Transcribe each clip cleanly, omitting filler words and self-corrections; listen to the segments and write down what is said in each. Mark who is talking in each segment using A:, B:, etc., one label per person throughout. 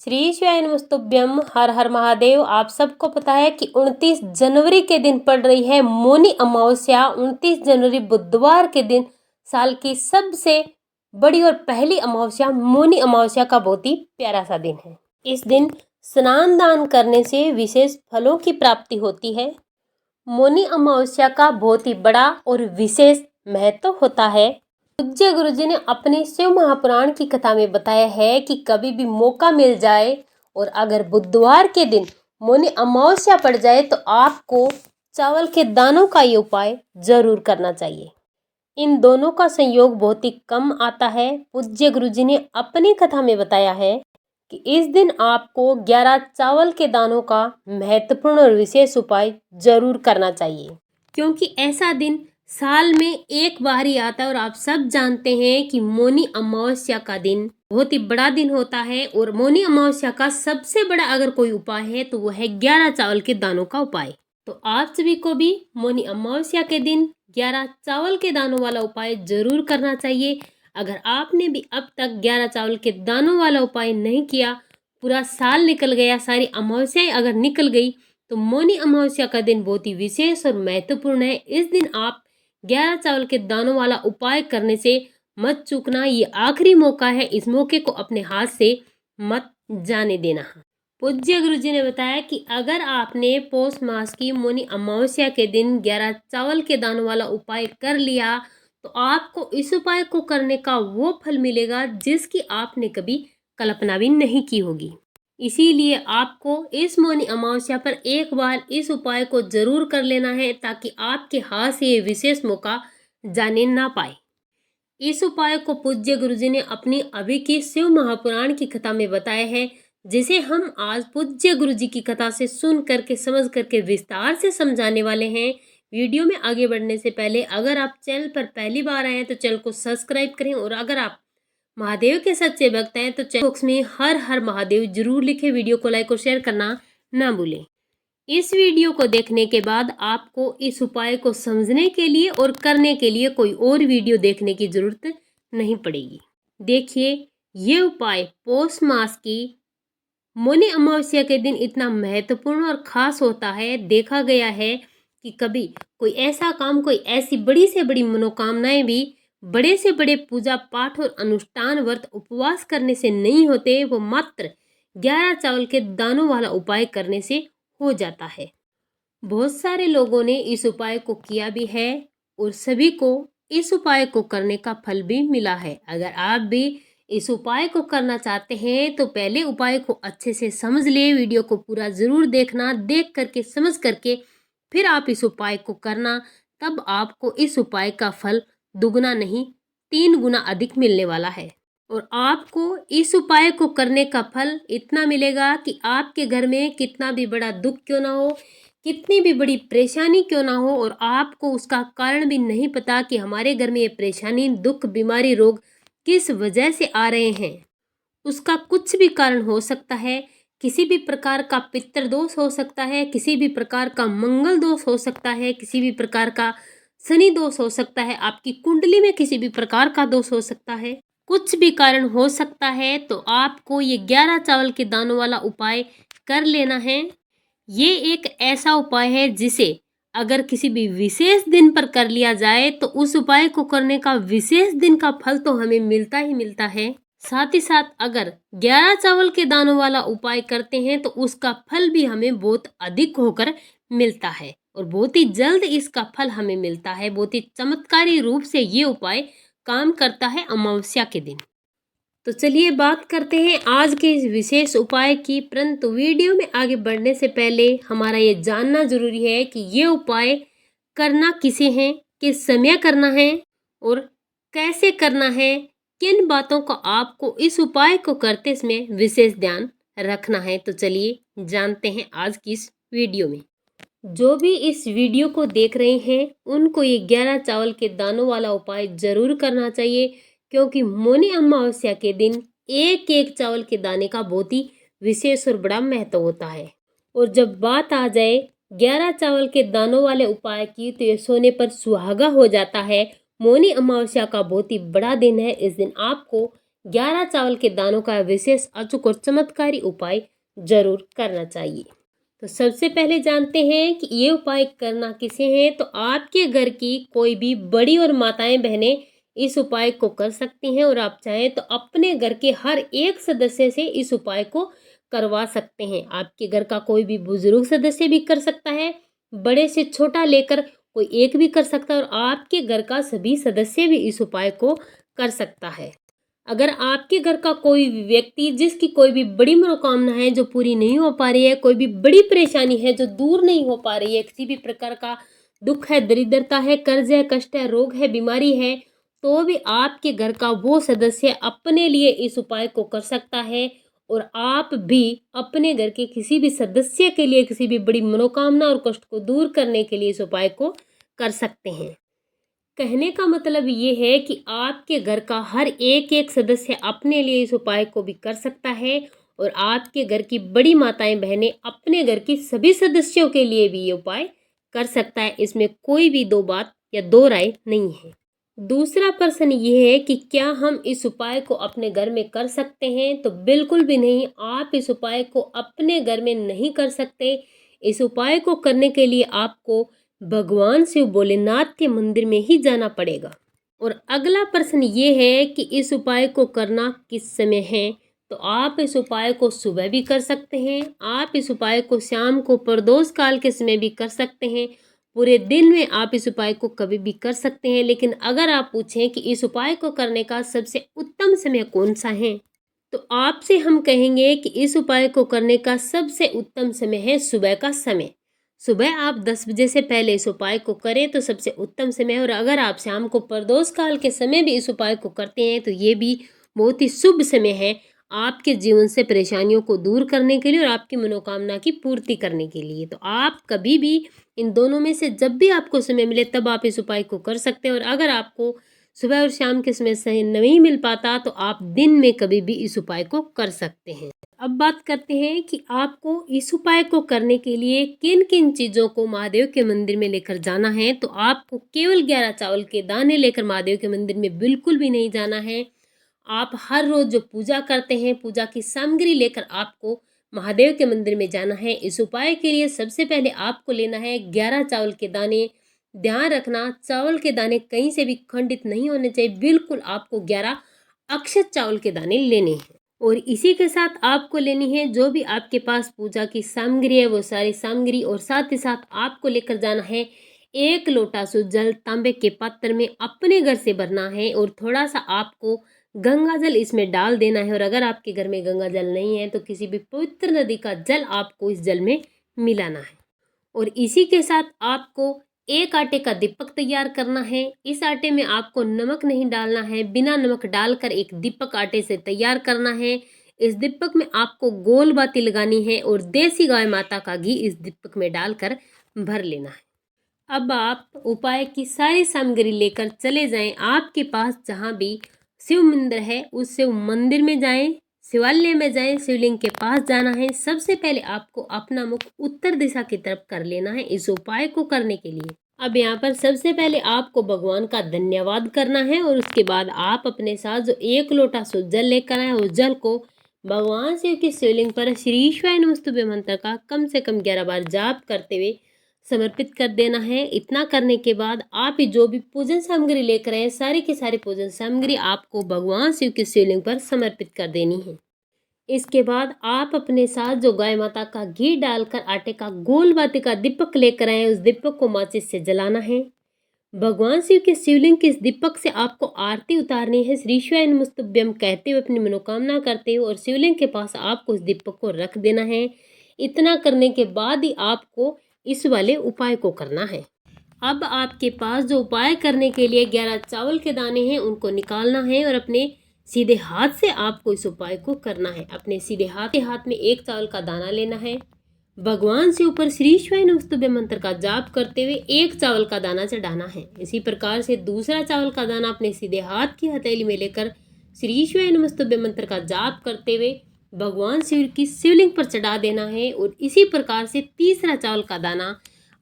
A: श्री शिवाय नमस्तुभ्यम। हर हर महादेव। आप सबको पता है कि 29 जनवरी के दिन पड़ रही है मौनी अमावस्या। 29 जनवरी बुधवार के दिन साल की सबसे बड़ी और पहली अमावस्या मौनी अमावस्या का बहुत ही प्यारा सा दिन है। इस दिन स्नान दान करने से विशेष फलों की प्राप्ति होती है। मौनी अमावस्या का बहुत ही बड़ा और विशेष महत्व होता है। पूज्य गुरु जी ने अपने शिव महापुराण की कथा में बताया है कि कभी भी मौका मिल जाए और अगर बुधवार के दिन मौनी अमावस्या पड़ जाए तो आपको चावल के दानों का ये उपाय जरूर करना चाहिए। इन दोनों का संयोग बहुत ही कम आता है। पूज्य गुरु जी ने अपनी कथा में बताया है कि इस दिन आपको 11 चावल के दानों का महत्वपूर्ण और विशेष उपाय जरूर करना चाहिए, क्योंकि ऐसा दिन साल में एक बार ही आता है। और आप सब जानते हैं कि मौनी अमावस्या का दिन बहुत ही बड़ा दिन होता है। और मौनी अमावस्या का सबसे बड़ा अगर कोई उपाय है तो वो है 11 चावल के दानों का उपाय। तो आप सभी को भी मौनी अमावस्या के दिन 11 चावल के दानों वाला उपाय जरूर करना चाहिए। अगर आपने भी अब तक 11 चावल के दानों वाला उपाय नहीं किया, पूरा साल निकल गया, सारी अमावस्याएं अगर निकल गई, तो मौनी अमावस्या का दिन बहुत ही विशेष और महत्वपूर्ण है। इस दिन आप 11 चावल के दानों वाला उपाय करने से मत चूकना। ये आखिरी मौका है, इस मौके को अपने हाथ से मत जाने देना। पूज्य गुरु जी ने बताया कि अगर आपने पौष मास की मौनी अमावस्या के दिन 11 चावल के दानों वाला उपाय कर लिया तो आपको इस उपाय को करने का वो फल मिलेगा जिसकी आपने कभी कल्पना भी नहीं की होगी। इसीलिए आपको इस मौनी अमावस्या पर एक बार इस उपाय को जरूर कर लेना है ताकि आपके हाथ से ये विशेष मौका जाने ना पाए। इस उपाय को पूज्य गुरुजी ने अपनी अभी की शिव महापुराण की कथा में बताया है, जिसे हम आज पूज्य गुरुजी की कथा से सुन करके समझ करके विस्तार से समझाने वाले हैं। वीडियो में आगे बढ़ने से पहले अगर आप चैनल पर पहली बार आए हैं तो चैनल को सब्सक्राइब करें, और अगर आप महादेव के सच्चे भक्त हैं तो चैनल बॉक्स में हर हर महादेव जरूर लिखें। वीडियो को लाइक और शेयर करना ना भूलें। इस वीडियो को देखने के बाद आपको इस उपाय को समझने के लिए और करने के लिए कोई और वीडियो देखने की जरूरत नहीं पड़ेगी। देखिए, ये उपाय पौष मास की मौनी अमावस्या के दिन इतना महत्वपूर्ण और खास होता है। देखा गया है कि कभी कोई ऐसा काम, कोई ऐसी बड़ी से बड़ी मनोकामनाएं भी बड़े से बड़े पूजा पाठ और अनुष्ठान व्रत उपवास करने से नहीं होते, वो मात्र 11 चावल के दानों वाला उपाय करने से हो जाता है। बहुत सारे लोगों ने इस उपाय को किया भी है और सभी को इस उपाय को करने का फल भी मिला है। अगर आप भी इस उपाय को करना चाहते हैं तो पहले उपाय को अच्छे से समझ ले। वीडियो को पूरा जरूर देखना, देख करके समझ करके फिर आप इस उपाय को करना। तब आपको इस उपाय का फल दुगना नहीं 3 गुना अधिक मिलने वाला है। और आपको इस उपाय को करने का फल इतना मिलेगा कि आपके घर में कितना भी बड़ा दुख क्यों ना हो, कितनी भी बड़ी परेशानी क्यों ना हो, और आपको उसका कारण भी नहीं पता कि हमारे घर में ये परेशानी, दुख, बीमारी, रोग किस वजह से आ रहे हैं, उसका कुछ भी कारण हो सकता है। किसी भी प्रकार का पितृ दोष हो सकता है, किसी भी प्रकार का मंगल दोष हो सकता है, किसी भी प्रकार का शनि दोष हो सकता है, आपकी कुंडली में किसी भी प्रकार का दोष हो सकता है, कुछ भी कारण हो सकता है। तो आपको ये 11 चावल के दानों वाला उपाय कर लेना है। ये एक ऐसा उपाय है जिसे अगर किसी भी विशेष दिन पर कर लिया जाए तो उस उपाय को करने का विशेष दिन का फल तो हमें मिलता ही मिलता है। साथ ही साथ अगर 11 चावल के दानों वाला उपाय करते हैं तो उसका फल भी हमें बहुत अधिक होकर मिलता है और बहुत ही जल्द इसका फल हमें मिलता है। बहुत ही चमत्कारी रूप से ये उपाय काम करता है अमावस्या के दिन। तो चलिए बात करते हैं आज के इस विशेष उपाय की। परंतु वीडियो में आगे बढ़ने से पहले हमारा ये जानना जरूरी है कि ये उपाय करना किसे है, किस समय करना है और कैसे करना है, किन बातों का आपको इस उपाय को करते समय विशेष ध्यान रखना है। तो चलिए जानते हैं आज की इस वीडियो में। जो भी इस वीडियो को देख रहे हैं उनको ये 11 चावल के दानों वाला उपाय जरूर करना चाहिए, क्योंकि मौनी अमावस्या के दिन एक एक चावल के दाने का बहुत ही विशेष और बड़ा महत्व होता है। और जब बात आ जाए 11 चावल के दानों वाले उपाय की तो ये सोने पर सुहागा हो जाता है। मौनी अमावस्या का बहुत ही बड़ा दिन है। इस दिन आपको 11 चावल के दानों का विशेष, अचूक और चमत्कारी उपाय जरूर करना चाहिए। तो सबसे पहले जानते हैं कि ये उपाय करना किसे है। तो आपके घर की कोई भी बड़ी और माताएं बहनें इस उपाय को कर सकती हैं, और आप चाहें तो अपने घर के हर एक सदस्य से इस उपाय को करवा सकते हैं। आपके घर का कोई भी बुजुर्ग सदस्य भी कर सकता है, बड़े से छोटा लेकर कोई एक भी कर सकता है, और आपके घर का सभी सदस्य भी इस उपाय को कर सकता है। अगर आपके घर का कोई भी व्यक्ति जिसकी कोई भी बड़ी मनोकामना है जो पूरी नहीं हो पा रही है, कोई भी बड़ी परेशानी है जो दूर नहीं हो पा रही है, किसी भी प्रकार का दुख है, दरिद्रता है, कर्ज है, कष्ट है, रोग है, बीमारी है, तो भी आपके घर का वो सदस्य अपने लिए इस उपाय को कर सकता है। और आप भी अपने घर के किसी भी सदस्य के लिए किसी भी बड़ी मनोकामना और कष्ट को दूर करने के लिए इस उपाय को कर सकते हैं। कहने का मतलब ये है कि आपके घर का हर एक एक सदस्य अपने लिए इस उपाय को भी कर सकता है, और आपके घर की बड़ी माताएं बहनें अपने घर के सभी सदस्यों के लिए भी ये उपाय कर सकता है। इसमें कोई भी दो बात या दो राय नहीं है। दूसरा प्रश्न ये है कि क्या हम इस उपाय को अपने घर में कर सकते हैं? तो बिल्कुल भी नहीं, आप इस उपाय को अपने घर में नहीं कर सकते। इस उपाय को करने के लिए आपको भगवान शिव भोलेनाथ के मंदिर में ही जाना पड़ेगा। और अगला प्रश्न ये है कि इस उपाय को करना किस समय है? तो आप इस उपाय को सुबह भी कर सकते हैं, आप इस उपाय को शाम को प्रदोष काल के समय भी कर सकते हैं, पूरे दिन में आप इस उपाय को कभी भी कर सकते हैं। लेकिन अगर आप पूछें कि इस उपाय को करने का सबसे उत्तम समय कौन सा है, तो आपसे हम कहेंगे कि इस उपाय को करने का सबसे उत्तम समय है सुबह का समय। सुबह आप 10 बजे से पहले इस उपाय को करें तो सबसे उत्तम समय है। और अगर आप शाम को प्रदोष काल के समय भी इस उपाय को करते हैं तो ये भी बहुत ही शुभ समय है आपके जीवन से परेशानियों को दूर करने के लिए और आपकी मनोकामना की पूर्ति करने के लिए। तो आप कभी भी इन दोनों में से जब भी आपको समय मिले तब आप इस उपाय को कर सकते हैं। और अगर आपको सुबह और शाम के समय सही नहीं मिल पाता तो आप दिन में कभी भी इस उपाय को कर सकते हैं। अब बात करते हैं कि आपको इस उपाय को करने के लिए किन किन चीज़ों को महादेव के मंदिर में लेकर जाना है। तो आपको केवल 11 चावल के दाने लेकर महादेव के मंदिर में बिल्कुल भी नहीं जाना है। आप हर रोज जो पूजा करते हैं, पूजा की सामग्री लेकर आपको महादेव के मंदिर में जाना है। इस उपाय के लिए सबसे पहले आपको लेना है 11 चावल के दाने। ध्यान रखना, चावल के दाने कहीं से भी खंडित नहीं होने चाहिए, बिल्कुल आपको 11 अक्षत चावल के दाने लेने हैं। और इसी के साथ आपको लेनी है जो भी आपके पास पूजा की सामग्री है वो सारी सामग्री, और साथ ही साथ आपको लेकर जाना है 1 लोटा शुद्ध जल तांबे के पात्र में अपने घर से भरना है, और थोड़ा सा आपको गंगा जल इसमें डाल देना है। और अगर आपके घर में गंगा जल नहीं है तो किसी भी पवित्र नदी का जल आपको इस जल में मिलाना है। और इसी के साथ आपको एक आटे का दीपक तैयार करना है। इस आटे में आपको नमक नहीं डालना है, बिना नमक डालकर एक दीपक आटे से तैयार करना है। इस दीपक में आपको गोल बाती लगानी है और देसी गाय माता का घी इस दीपक में डालकर भर लेना है। अब आप उपाय की सारी सामग्री लेकर चले जाएं आपके पास जहाँ भी शिव मंदिर है उस शिव मंदिर में जाएं, शिवालय में जाएं, शिवलिंग के पास जाना है। सबसे पहले आपको अपना मुख उत्तर दिशा की तरफ कर लेना है इस उपाय को करने के लिए। अब यहाँ पर सबसे पहले आपको भगवान का धन्यवाद करना है, और उसके बाद आप अपने साथ जो 1 लोटा शुद्ध जल लेकर आए उस जल को भगवान शिव की शिवलिंग पर श्री शिवाय नमस्तुभ्यं मंत्र का कम से कम 11 बार जाप करते हुए समर्पित कर देना है। इतना करने के बाद आप जो भी पूजन सामग्री लेकर आए सारी की सारी पूजन सामग्री आपको भगवान शिव की शिवलिंग पर समर्पित कर देनी है। इसके बाद आप अपने साथ जो गाय माता का घी डालकर आटे का गोल बाती का दीपक लेकर आए उस दीपक को माचिस से जलाना है। भगवान शिव के शिवलिंग के इस दीपक से आपको आरती उतारनी है, श्री शिवाय नमस्तुभ्यं कहते हुए अपनी मनोकामना करते हुए, और शिवलिंग के पास आपको इस दीपक को रख देना है। इतना करने के बाद ही आपको इस वाले उपाय को करना है। अब आपके पास जो उपाय करने के लिए 11 चावल के दाने हैं उनको निकालना है, और अपने सीधे हाथ से आपको इस उपाय को करना है। अपने सीधे हाथ में 1 चावल का दाना लेना है, भगवान से ऊपर श्री शिवाय नमस्तुभ्यं मंत्र का जाप करते हुए 1 चावल का दाना चढ़ाना है। इसी प्रकार से दूसरा चावल का दाना अपने सीधे हाथ की हथेली में लेकर श्री शिवाय नमस्तुभ्यं मंत्र का जाप करते हुए भगवान शिव की शिवलिंग पर चढ़ा देना है। और इसी प्रकार से तीसरा चावल का दाना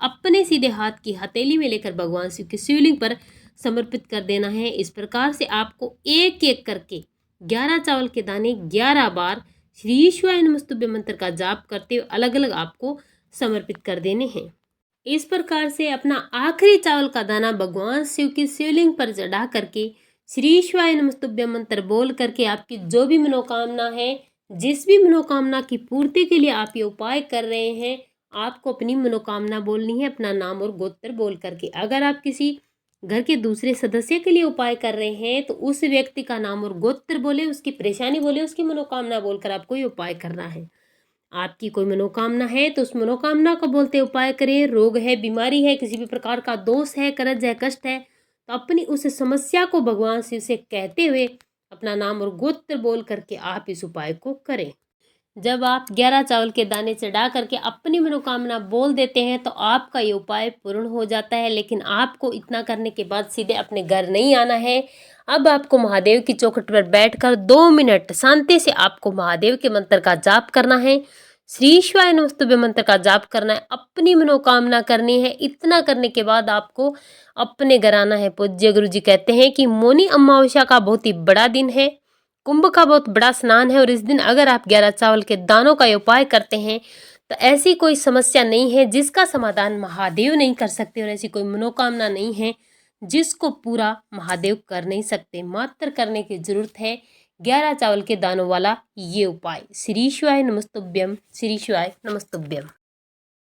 A: अपने सीधे हाथ की हथेली में लेकर भगवान शिव की शिवलिंग पर समर्पित कर देना है। इस प्रकार से आपको एक एक करके 11 चावल के दाने 11 बार श्री शिवाय नमस्तुभ्यं मंत्र का जाप करते हुए अलग अलग आपको समर्पित कर देने हैं। इस प्रकार से अपना आखिरी चावल का दाना भगवान शिव की शिवलिंग पर चढ़ा करके श्री शिवाय नमस्तुभ्यं मंत्र बोल करके आपकी जो भी मनोकामना है, जिस भी मनोकामना की पूर्ति के लिए आप ये उपाय कर रहे हैं, आपको अपनी मनोकामना बोलनी है अपना नाम और गोत्र बोल करके। अगर आप किसी घर के दूसरे सदस्य के लिए उपाय कर रहे हैं तो उस व्यक्ति का नाम और गोत्र बोले, उसकी परेशानी बोले, उसकी मनोकामना बोलकर आपको ये उपाय करना है। आपकी कोई मनोकामना है तो उस मनोकामना को बोलते उपाय करें। रोग है, बीमारी है, किसी भी प्रकार का दोष है, कर्ज है, कष्ट है, तो अपनी उस समस्या को भगवान शिव से कहते हुए अपना नाम और गोत्र बोल करके आप इस उपाय को करें। जब आप 11 चावल के दाने चढ़ा करके अपनी मनोकामना बोल देते हैं तो आपका ये उपाय पूर्ण हो जाता है। लेकिन आपको इतना करने के बाद सीधे अपने घर नहीं आना है। अब आपको महादेव की चौखट पर बैठकर 2 मिनट शांति से आपको महादेव के मंत्र का जाप करना है, श्री शिवाय नमस्तुभ्यं मंत्र का जाप करना है, अपनी मनोकामना करनी है। इतना करने के बाद आपको अपने घर आना है। पूज्य गुरु जी कहते हैं कि मौनी अमावस्या का बहुत ही बड़ा दिन है, कुंभ का बहुत बड़ा स्नान है और इस दिन अगर आप 11 चावल के दानों का उपाय करते हैं तो ऐसी कोई समस्या नहीं है जिसका समाधान महादेव नहीं कर सकते और ऐसी कोई मनोकामना नहीं है जिसको पूरा महादेव कर नहीं सकते। मात्र करने की जरूरत है 11 चावल के दानों वाला ये उपाय। श्री शिवाय नमस्तुभ्यं, श्री शिवाय नमस्तुभ्यं।